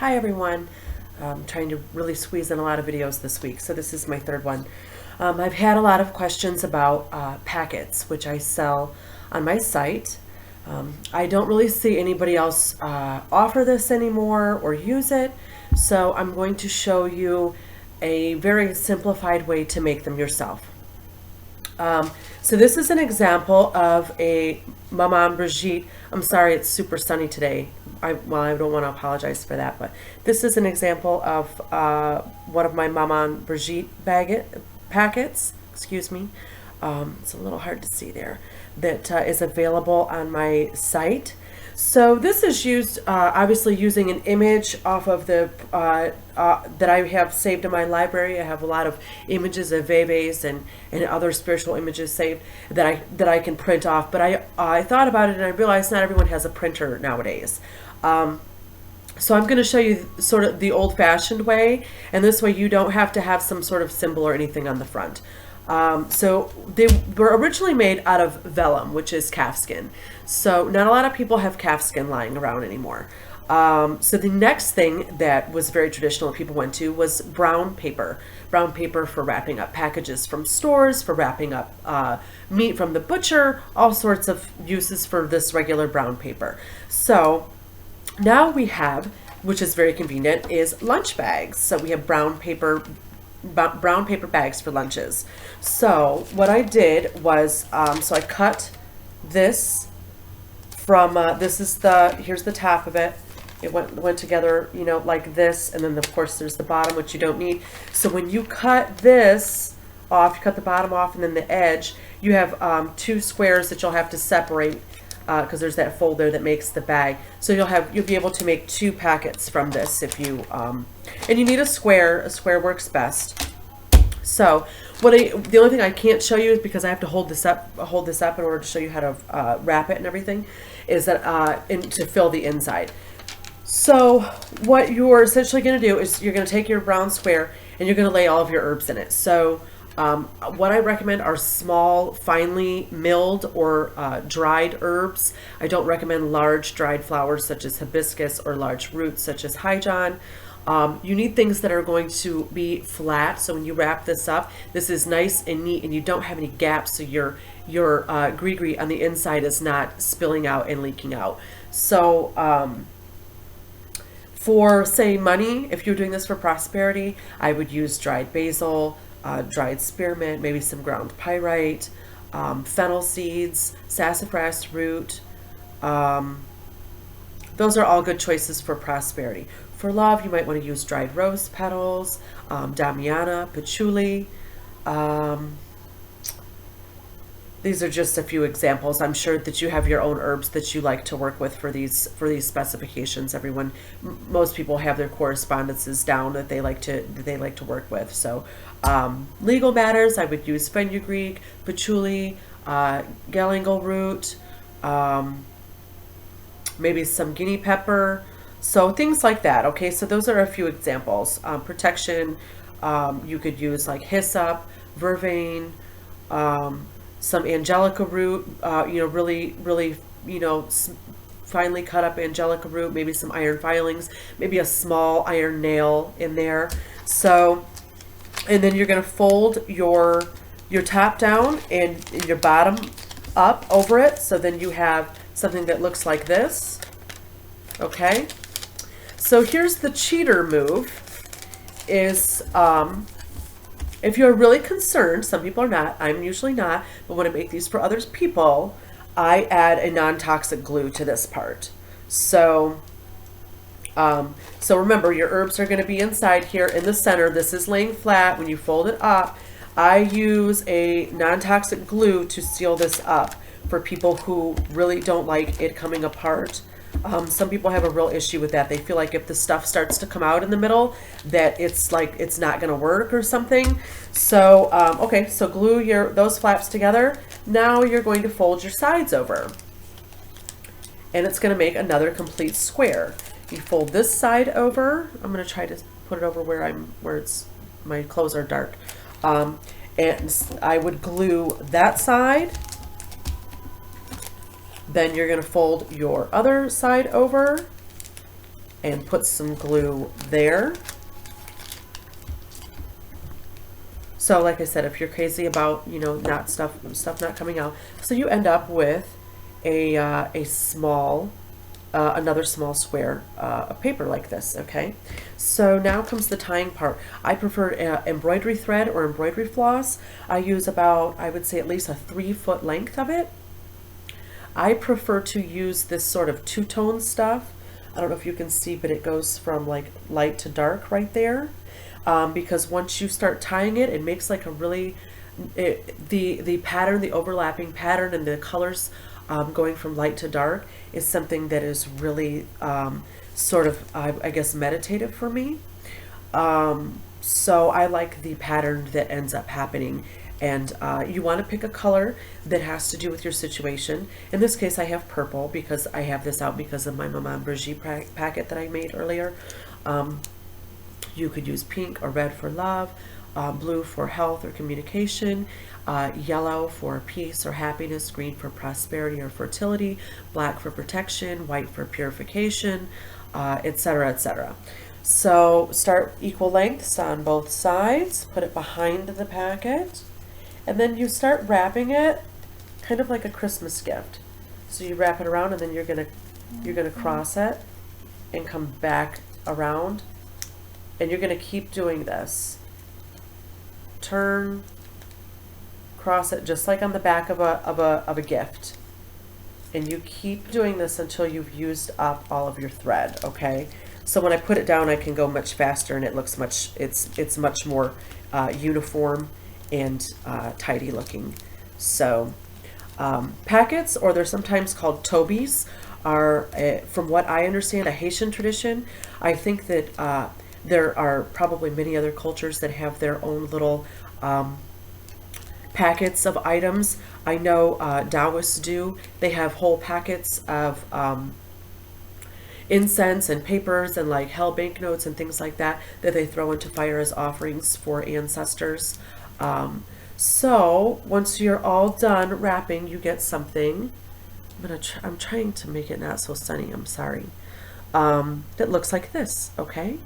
Hi everyone. I'm trying to really squeeze in a lot of videos this week, so this is my third one. I've had a lot of questions about packets, which I sell on my site. I don't really see anybody else offer this anymore or use it, so I'm going to show you a very simplified way to make them yourself. So this is an example of a Maman Brigitte. I'm sorry, it's super sunny today. I don't want to apologize for that, but this is an example of one of my Maman Brigitte packets. Excuse me. It's a little hard to see there. That is available on my site. So this is used, obviously using an image off of the that I have saved in my library. I have a lot of images of Veves and other spiritual images saved that I can print off. But I thought about it and I realized not everyone has a printer nowadays. So I'm going to show you sort of the old-fashioned way, and this way you don't have to have some sort of symbol or anything on the front. So they were originally made out of vellum, which is calfskin. So not a lot of people have calfskin lying around anymore. So the next thing that was very traditional people went to was brown paper. Brown paper for wrapping up packages from stores, for wrapping up meat from the butcher, all sorts of uses for this regular brown paper. So now we have, which is very convenient, is lunch bags. So we have brown paper bags for lunches. So what I did was, so I cut this from, here's the top of it. It went together, you know, like this, and then of course there's the bottom, which you don't need. So when you cut this off, you cut the bottom off and then the edge, you have two squares that you'll have to separate because there's that fold there that makes the bag. So you'll be able to make two packets from this if you and you need a square. A square works best. So the only thing I can't show you is because I have to hold this up in order to show you how to wrap it and everything, is that to fill the inside. So what you're essentially going to do is you're going to take your brown square and you're going to lay all of your herbs in it. So what I recommend are small, finely milled or dried herbs. I don't recommend large dried flowers such as hibiscus or large roots such as highjohn. You need things that are going to be flat, so when you wrap this up, this is nice and neat and you don't have any gaps, so your gree-gree on the inside is not spilling out and leaking out. So for, say, money, if you're doing this for prosperity, I would use dried basil, dried spearmint, maybe some ground pyrite, fennel seeds, sassafras root. Those are all good choices for prosperity. For love, you might want to use dried rose petals, damiana, patchouli. These are just a few examples. I'm sure that you have your own herbs that you like to work with for these specifications. Most people have their correspondences down that they like to work with. So legal matters, I would use fenugreek, patchouli, galangal root, maybe some guinea pepper. So things like that. Okay, so those are a few examples. Protection, you could use like hyssop, vervain, some angelica root, really, finely cut up angelica root, maybe some iron filings, maybe a small iron nail in there. So, and then you're going to fold your top down and your bottom up over it. So then you have something that looks like this. Okay. So here's the cheater move is, if you're really concerned, some people are not, I'm usually not, but when I make these for other people, I add a non-toxic glue to this part. So, so remember, your herbs are going to be inside here in the center. This is laying flat. When you fold it up, I use a non-toxic glue to seal this up for people who really don't like it coming apart. Some people have a real issue with that. They feel like if the stuff starts to come out in the middle, that it's not going to work or something. So, okay, so glue those flaps together. Now you're going to fold your sides over. And it's going to make another complete square. You fold this side over. I'm going to try to put it over where my clothes are dark. And I would glue that side. Then you're going to fold your other side over and put some glue there. So like I said, if you're crazy about, you know, not stuff not coming out, so you end up with a small, another small square of paper like this, okay? So now comes the tying part. I prefer embroidery thread or embroidery floss. I use about, I would say at least a 3-foot length of it. I prefer to use this sort of two-tone stuff. I don't know if you can see, but it goes from like light to dark right there. Because once you start tying it, it makes like a really, the pattern, the overlapping pattern and the colors going from light to dark is something that is really sort of, I guess, meditative for me. So I like the pattern that ends up happening. And you want to pick a color that has to do with your situation. In this case, I have purple because I have this out because of my Maman Brigitte packet that I made earlier. You could use pink or red for love, blue for health or communication, yellow for peace or happiness, green for prosperity or fertility, black for protection, white for purification, etc., etc. So start equal lengths on both sides, put it behind the packet, and then you start wrapping it kind of like a Christmas gift. So you wrap it around and then you're gonna cross it and come back around. And you're going to keep doing this. Turn, cross it just like on the back of a gift. And you keep doing this until you've used up all of your thread, okay? So when I put it down, I can go much faster and it looks much, it's much more uniform and tidy looking. So packets, or they're sometimes called tobies, are, from what I understand, a Haitian tradition. I think that there are probably many other cultures that have their own little packets of items. I know Taoists do. They have whole packets of incense and papers and like hell banknotes and things like that that they throw into fire as offerings for ancestors. So once you're all done wrapping, you get something. I'm trying to make it not so sunny. I'm sorry. That looks like this. Okay.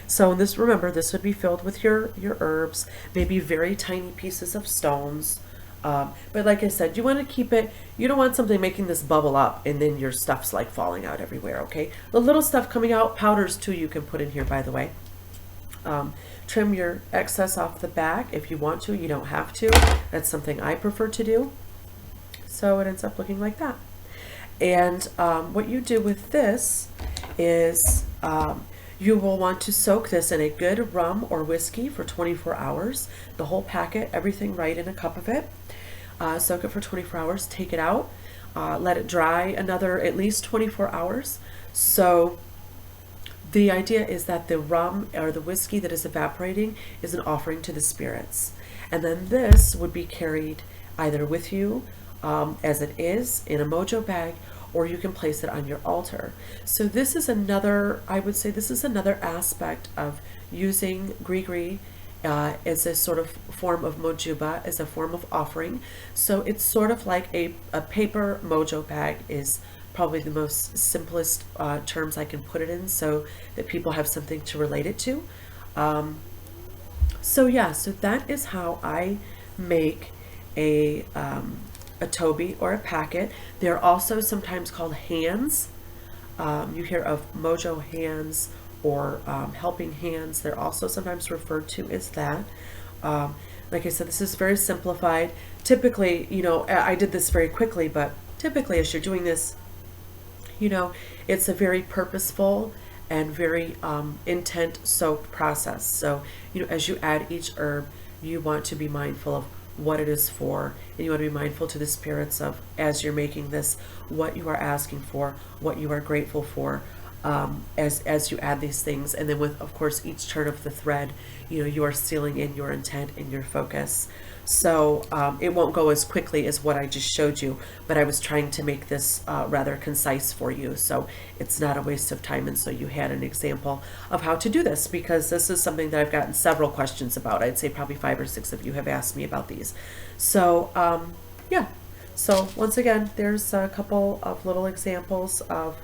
So this, remember, this would be filled with your herbs, maybe very tiny pieces of stones. But like I said, you want to keep it, you don't want something making this bubble up and then your stuff's like falling out everywhere, okay? The little stuff coming out, powders too, you can put in here, by the way. Trim your excess off the back if you want to. You don't have to. That's something I prefer to do. So it ends up looking like that. And what you do with this is you will want to soak this in a good rum or whiskey for 24 hours. The whole packet, everything right in a cup of it. Soak it for 24 hours, take it out, let it dry another at least 24 hours. So the idea is that the rum or the whiskey that is evaporating is an offering to the spirits. And then this would be carried either with you as it is in a mojo bag, or you can place it on your altar. So this is another, I would say this is another aspect of using gree-gree as a sort of form of mojuba, as a form of offering. So it's sort of like a paper mojo bag is probably the most simplest terms I can put it in so that people have something to relate it to. So yeah, so that is how I make a Toby or a packet. They're also sometimes called hands. You hear of mojo hands or helping hands. They're also sometimes referred to as that. Like I said, this is very simplified. Typically, you know, I did this very quickly, but typically as you're doing this, you know, it's a very purposeful and very intent soaked process. So, you know, as you add each herb, you want to be mindful of what it is for, and you want to be mindful to the spirits of, as you're making this, what you are asking for, what you are grateful for, as you add these things. And then with, of course, each turn of the thread, you know, you are sealing in your intent and your focus. So it won't go as quickly as what I just showed you, but I was trying to make this rather concise for you, so it's not a waste of time. And so you had an example of how to do this, because this is something that I've gotten several questions about. I'd say probably 5 or 6 of you have asked me about these. So yeah, so once again, there's a couple of little examples of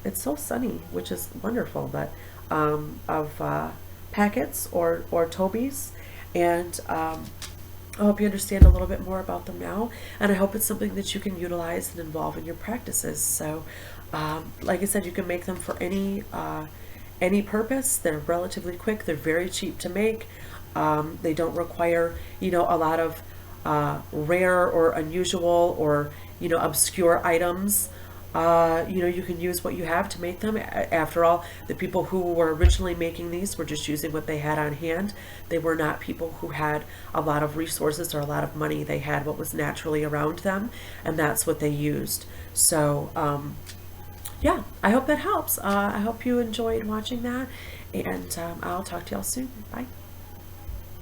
it's so sunny, which is wonderful, but of Paquets or Tobies. And I hope you understand a little bit more about them now, and I hope it's something that you can utilize and involve in your practices. So, like I said, you can make them for any purpose. They're relatively quick. They're very cheap to make. They don't require, a lot of rare or unusual or, obscure items. You can use what you have to make them. After all, the people who were originally making these were just using what they had on hand. They were not people who had a lot of resources or a lot of money. They had what was naturally around them, and that's what they used. So, yeah, I hope that helps. I hope you enjoyed watching that, and I'll talk to y'all soon. Bye.